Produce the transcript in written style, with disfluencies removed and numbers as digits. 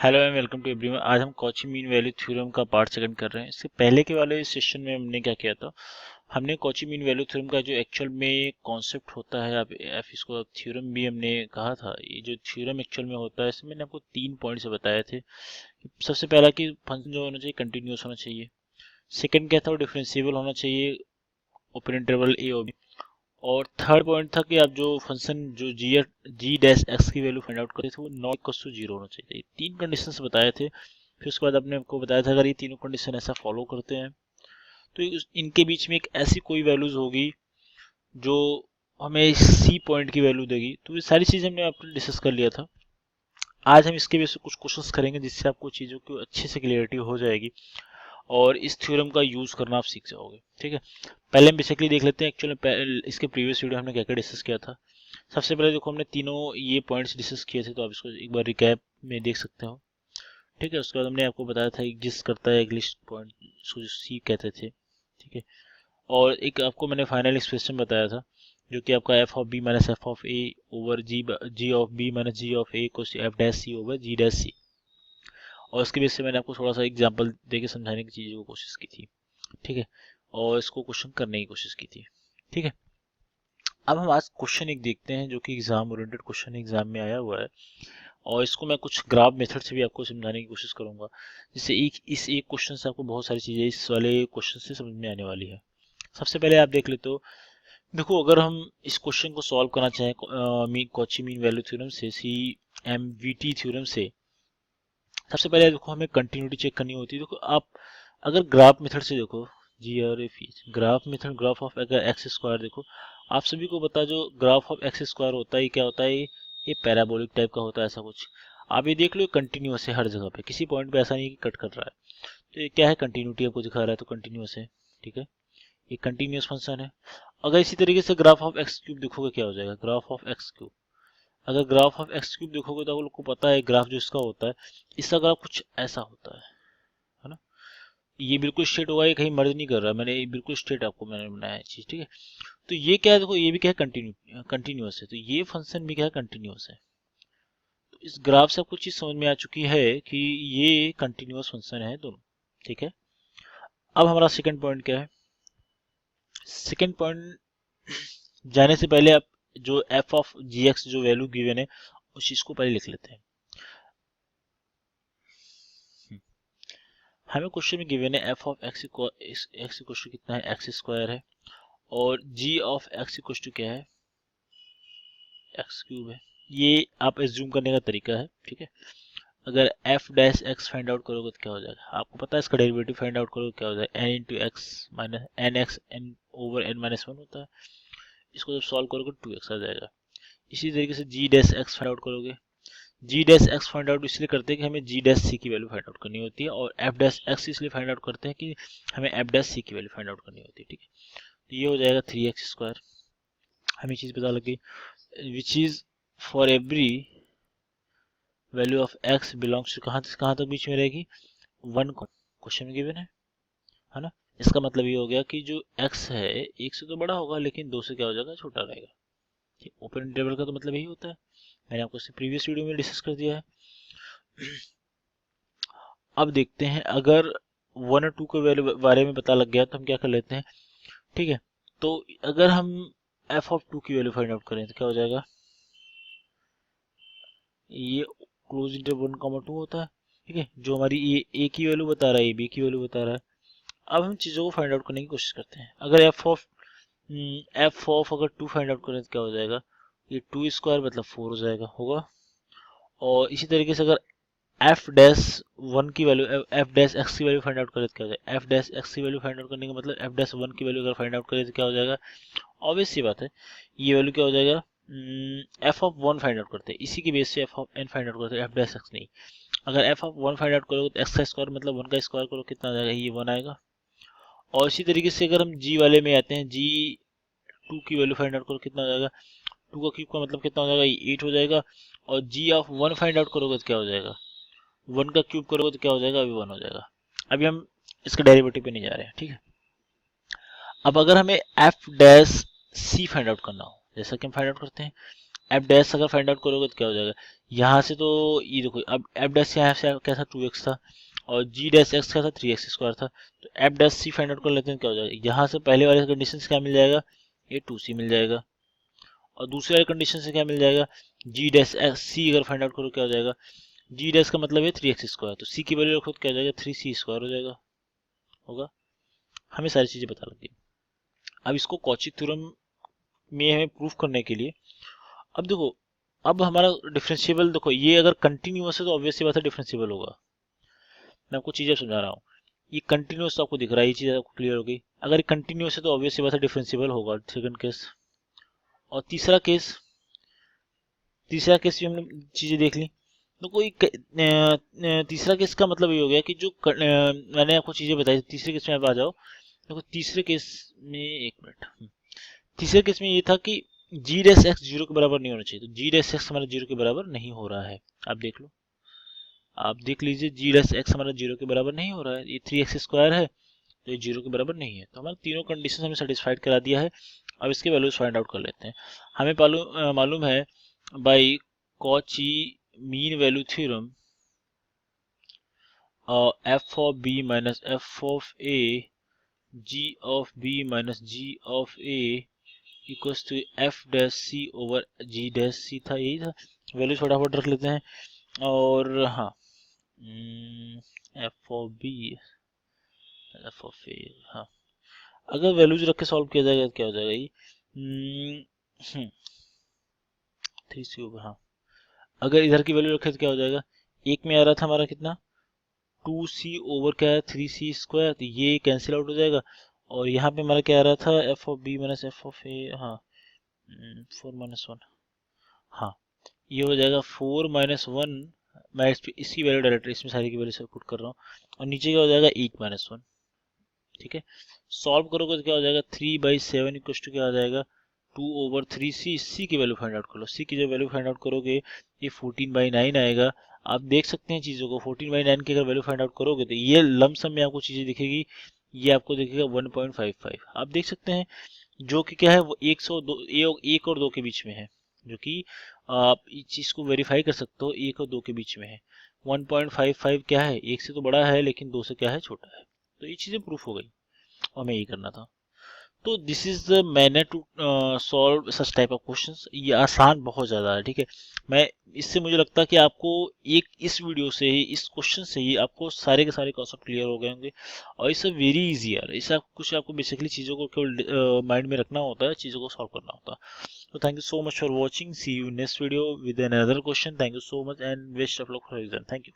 Hello and welcome to everyone. आज हम Cauchy mean value theorem का पार्ट सेकंड कर रहे हैं। इससे पहले के वाले सेशन में हमने क्या किया था, हमने कॉची मीन वैल्यू थ्योरम का जो एक्चुअल में कॉन्सेप्ट होता है, आप इसको थ्योरम भी हमने कहा था। ये जो थ्योरम एक्चुअल में होता है, इसमें मैंने आपको 3 पॉइंट्स बताए थे। सबसे पहला कि फंक्शन जो होना चाहिए कंटिन्यूस होना चाहिए। सेकंड क्या था, वो डिफरेंशिएबल होना चाहिए ओपन इंटरवल ए और बी। और थर्ड पॉइंट था कि आप जो फंक्शन जो जी डैश एक्स की वैल्यू फाइंड आउट करते थे वो नॉट इक्वल टू जीरो होना चाहिए। ये 3 कंडीशंस बताए थे। फिर उसके बाद आपने आपको बताया था अगर ये तीनों कंडीशन ऐसा फॉलो करते हैं तो इनके बीच में एक ऐसी कोई वैल्यूज होगी जो हमें सी पॉइंट की वैल्यू देगी। तो ये सारी चीज़ हमने आपने डिस्कस कर लिया था। आज हम इसके बेस पे कुछ क्वेश्चंस करेंगे जिससे आपको चीज़ों की अच्छे से क्लियरिटी हो जाएगी और इस थ्योरम का यूज़ करना आप सीख जाओगे। ठीक है, पहले हम बेसिकली देख लेते हैं एक्चुअली इसके प्रीवियस वीडियो हमने क्या क्या डिस्कस किया था। सबसे पहले देखो, हमने तीनों ये पॉइंट्स डिस्कस किए थे, तो आप इसको एक बार रिकैप में देख सकते हो। ठीक है, उसके बाद हमने आपको बताया था एग्जिस्ट करता है एक लिस्ट पॉइंट, इसको सी कहते थे। ठीक है, और एक आपको मैंने फाइनल एक्सप्रेशन बताया था जो कि आपका F of B minus F of A over G of B minus ji of A को एफ डैश सी ओवर जी डैश सी। और उसके बेस से मैंने आपको थोड़ा सा एग्जाम्पल देके समझाने की चीज़ों को कोशिश की थी। ठीक है, और इसको क्वेश्चन करने की कोशिश की थी। ठीक है, अब हम आज क्वेश्चन एक देखते हैं जो कि एग्जाम ओरिएंटेड क्वेश्चन एग्जाम में आया हुआ है, और इसको मैं कुछ ग्राफ मेथड से भी आपको समझाने की कोशिश करूंगा, जिससे इस एक क्वेश्चन से आपको बहुत सारी चीजें इस वाले क्वेश्चन से समझ में आने वाली है। सबसे पहले आप देख लेते हो, देखो अगर हम इस क्वेश्चन को सॉल्व करना चाहें कॉची मीन वैल्यू थ्योरम से, C M V T theorem से, सबसे पहले देखो हमें कंटिन्यूटी चेक करनी होती है। देखो आप अगर ग्राफ मेथड से देखो, G R F graph method, graph of अगर एक्स स्क्वायर देखो, आप सभी को बता जो ग्राफ ऑफ एक्स स्क्वायर होता है ये क्या होता है, ये पैराबोलिक टाइप का होता है ऐसा कुछ। आप ये देख लो, कंटिन्यूअस है हर जगह पे, किसी पॉइंट पे ऐसा नहीं कि कट कर रहा है। तो ये क्या है, कंटिन्यूटी आपको दिखा रहा है तो कंटिन्यूअस है। ठीक है, ये कंटिन्यूअस फंक्शन है। अगर इसी तरीके से ग्राफ ऑफ एक्स क्यूब देखोगे क्या हो जाएगा, ग्राफ ऑफ एक्स क्यूब। अगर ग्राफ ऑफ एक्स क्यूब देखोगे तो आप लोग को पता है ग्राफ जो इसका होता है, इसका ग्राफ कुछ ऐसा होता है ना। ये बिल्कुल स्ट्रेट होगा, ये कहीं मर्ज नहीं कर रहा, मैंने ये बिल्कुल स्ट्रेट आपको मैंने बनाया है चीज। ठीक है, तो ये क्या है, देखो ये भी क्या है, कंटिन्यूअस है, तो ये फंक्शन भी क्या है, कंटिन्यूअस है। तो इस ग्राफ से आपको चीज समझ में आ चुकी है कि ये कंटिन्यूअस फंक्शन है दोनों। ठीक है, अब हमारा सेकंड पॉइंट क्या है। सेकंड पॉइंट जाने से पहले आप जो एफ ऑफ जी एक्स जो वैल्यू गिवन है उस चीज को पहले लिख लेते हैं। हमें क्वेश्चन में गिवन है f of x equal to कितना है, एक्स स्क्वायर है, और g of x equal to क्या है, एक्स क्यूब है। ये आप एज्यूम करने का तरीका है। ठीक है, अगर F dash x find out करोगे तो क्या हो जाएगा, आपको पता है इसका डेरिवेटिव फाइंड आउट करोगे क्या हो जाएगा, n into x minus n x n over n minus one होता है। इसको जब सॉल्व करोगे 2x आ जाएगा। इसी तरीके से जी डैश एक्स फाइंड आउट करोगे, जी डैश एक्स फाइंड आउट इसलिए करते हैं कि हमें जी डैश सी की वैल्यू फाइंड आउट करनी होती है, और एफ डैश एक्स इसलिए फाइंड आउट करते हैं कि हमें एफ डैश सी की वैल्यू फाइंड आउट करनी होती है। ठीक है, तो ये हो जाएगा 3x²। हमें चीज़ पता लगी which is for every value of x belongs to कहाँ से कहाँ तक बीच में रहेगी, 1 क्वेश्चन में गिवन है ना। इसका मतलब ये हो गया कि जो x है 1 से तो बड़ा होगा लेकिन 2 से क्या हो जाएगा, छोटा रहेगा। ठीक, ओपन इंटरवल का तो मतलब यही होता है, मैंने आपको इससे प्रीवियस वीडियो में डिस्कस कर दिया है। अब देखते हैं, अगर 1 और 2 के वैल्यू बारे में पता लग गया तो हम क्या कर लेते हैं। ठीक है, तो अगर हम एफ ऑफ 2 की वैल्यू फाइंड आउट करें तो क्या हो जाएगा, ये क्लोज इंटरवल 1, 2 होता है। ठीक है, जो हमारी ये ए की वैल्यू बता रहा है, ये बी की वैल्यू बता रहा है। अब हम चीज़ों को फाइंड आउट करने की कोशिश करते हैं। अगर एफ ऑफ अगर 2 फाइंड आउट करें तो क्या हो जाएगा, ये 2² मतलब 4 हो जाएगा होगा। और इसी तरीके से अगर एफ डैश 1 की वैल्यू, एफ डैश एक्स की वैल्यू फाइंड आउट करें तो क्या हो जाएगा, एफ डैश एक्स की वैल्यू फाइंड आउट करने का मतलब एफ डैश 1 की वैल्यू अगर फाइंड आउट करें तो क्या हो जाएगा, ऑब्वियस सी बात है, ये वैल्यू क्या हो जाएगा, एफ ऑफ 1 फाइंड आउट करते हैं, इसी की बेस से f of n find out करते हैं, एफ डैश एक्स नहीं। अगर एफ ऑफ 1 फाइंड आउट करोगे तो एक्स का स्क्वायर मतलब 1 का स्क्वायर करो, कितना आ जाएगा, ये 1 आएगा। और इसी तरीके से अगर हम जी वाले में आते हैं, जी 2 की वैल्यू फाइंड आउट करो, कितना हो जाएगा, 2 का क्यूब का मतलब कितना हो जाएगा, ये 8 हो जाएगा। और जी ऑफ 1 फाइंड आउट करोगे तो क्या हो जाएगा, 1 का क्यूब करोगे तो क्या हो जाएगा, अभी 1 हो जाएगा। अभी हम इसका डेरिवेटिव पे नहीं जा रहे हैं। ठीक है, अब अगर हमें एफ डैश सी फाइंड आउट करना हो, जैसा कि हम फाइंड आउट करते हैं, एफ डैश अगर फाइंड आउट करोगे तो क्या हो जाएगा, यहाँ से तो ये देखो, अब एफ डैश यहाँ से क्या था 2x था, और जी डैश एक्स क्या था 3x² था, तो एफ डैश सी फाइंड आउट कर लेते हैं, क्या हो जाएगा, यहाँ से पहले वाले कंडीशन से क्या मिल जाएगा, ये 2c मिल जाएगा, और दूसरे वाले कंडीशन से क्या मिल जाएगा, जी डैश सी अगर फाइंड आउट करो क्या हो जाएगा, जी डैश का मतलब है 3x², तो सी की वैल्यू रखो तो क्या हो जाएगा 3c² हो जाएगा, होगा। हमें सारी चीजें पता लग गई। अब इसको कॉची थ्योरम में हमें प्रूफ करने के लिए, अब देखो, अब हमारा डिफरेंशिएबल देखो, ये अगर कंटिन्यूअस है तो ऑब्वियस सी बात है डिफरेंशिएबल होगा। मैं आपको चीजें समझा रहा हूँ, ये कंटिन्यूअस तो आपको दिख रहा है, ये चीज आपको क्लियर हो गई। अगर ये कंटिन्यूअस है तो ऑब्वियस सी बात है डिफरेंशिएबल होगा, सेकंड केस। और तीसरा केस भी हमने चीजें देख ली। तो कोई तीसरा केस का मतलब ये हो गया कि जो मैंने आपको चीजें बताई, तीसरे केस में आप आ जाओ। देखो तीसरे केस में, एक मिनट, तीसरे केस में ये था कि जी डैश एक्स 0 के बराबर नहीं होना चाहिए, तो जी डैश एक्स हमारा 0 के बराबर नहीं हो रहा है। आप देख लो, आप देख लीजिए, जी डैश एक्स हमारा 0 के बराबर नहीं हो रहा है, ये 3x² है, तो ये 0 के बराबर नहीं है। तो हमारे तीनों कंडीशन हमें सेटिस्फाइड करा दिया है। अब इसके वैल्यूज फाइंड आउट कर लेते हैं। हमें मालूम है by Cauchy mean value theorem, f of B minus F of a, g of B minus ji of a equals to f dash C over ji dash c था, यही था। Value फटाफट रख लेते हैं। और हाँ, f of b, f of a, हाँ, अगर वैल्यूज रख के सॉल्व किया जाएगा तो क्या हो जाएगा, ये 3c ओवर, हाँ, अगर इधर की वैल्यू रखे तो क्या हो जाएगा, एक में आ रहा था हमारा कितना 2c ओवर क्या है 3c², तो ये कैंसिल आउट हो जाएगा। और यहाँ पे हमारा क्या आ रहा था f of B minus F of a, हाँ 4 - 1, हाँ, ये हो जाएगा 4 - 1। मैं इसकी वैल्यू डायरेक्ट इसमें सारी की वैल्यू से पुट कर रहा हूँ, और नीचे क्या हो जाएगा 8 - 1। ठीक है, सॉल्व करोगे तो क्या हो जाएगा 3/7 इक्वल टू क्या हो जाएगा 2/3c। सी की वैल्यू फाइंड आउट कर लो, सी की जो वैल्यू फाइंड आउट करोगे ये 14/9 आएगा। आप देख सकते हैं चीज़ों को, 14/9 की अगर वैल्यू फाइंड आउट करोगे तो ये लमसम में आपको चीज़ें दिखेगी, ये आपको दिखेगा 1.55। आप देख सकते हैं जो कि क्या है वो 102, 1 और 2 के बीच में है, जो कि आप इस चीज़ को वेरीफाई कर सकते हो, 1 और 2 के बीच में है। 1.55 क्या है, 1 से तो बड़ा है लेकिन 2 से क्या है छोटा है, तो ये चीज़ें प्रूफ हो गई, और मैं ये करना था। तो this is the manner to solve such type of questions. ये आसान बहुत ज़्यादा है, ठीक है। मैं इससे मुझे लगता है कि आपको एक इस वीडियो से ही, इस क्वेश्चन से ही आपको सारे के सारे कॉन्सेप्ट क्लियर हो गए होंगे। और इट्स वेरी इजी यार, इससे कुछ आपको बेसिकली चीज़ों को केवल माइंड में रखना होता है, चीज़ों को सॉल्व करना होता है। तो thank you so much for watching, see you next video with another question. Thank you so much and best of luck for exam. Thank you.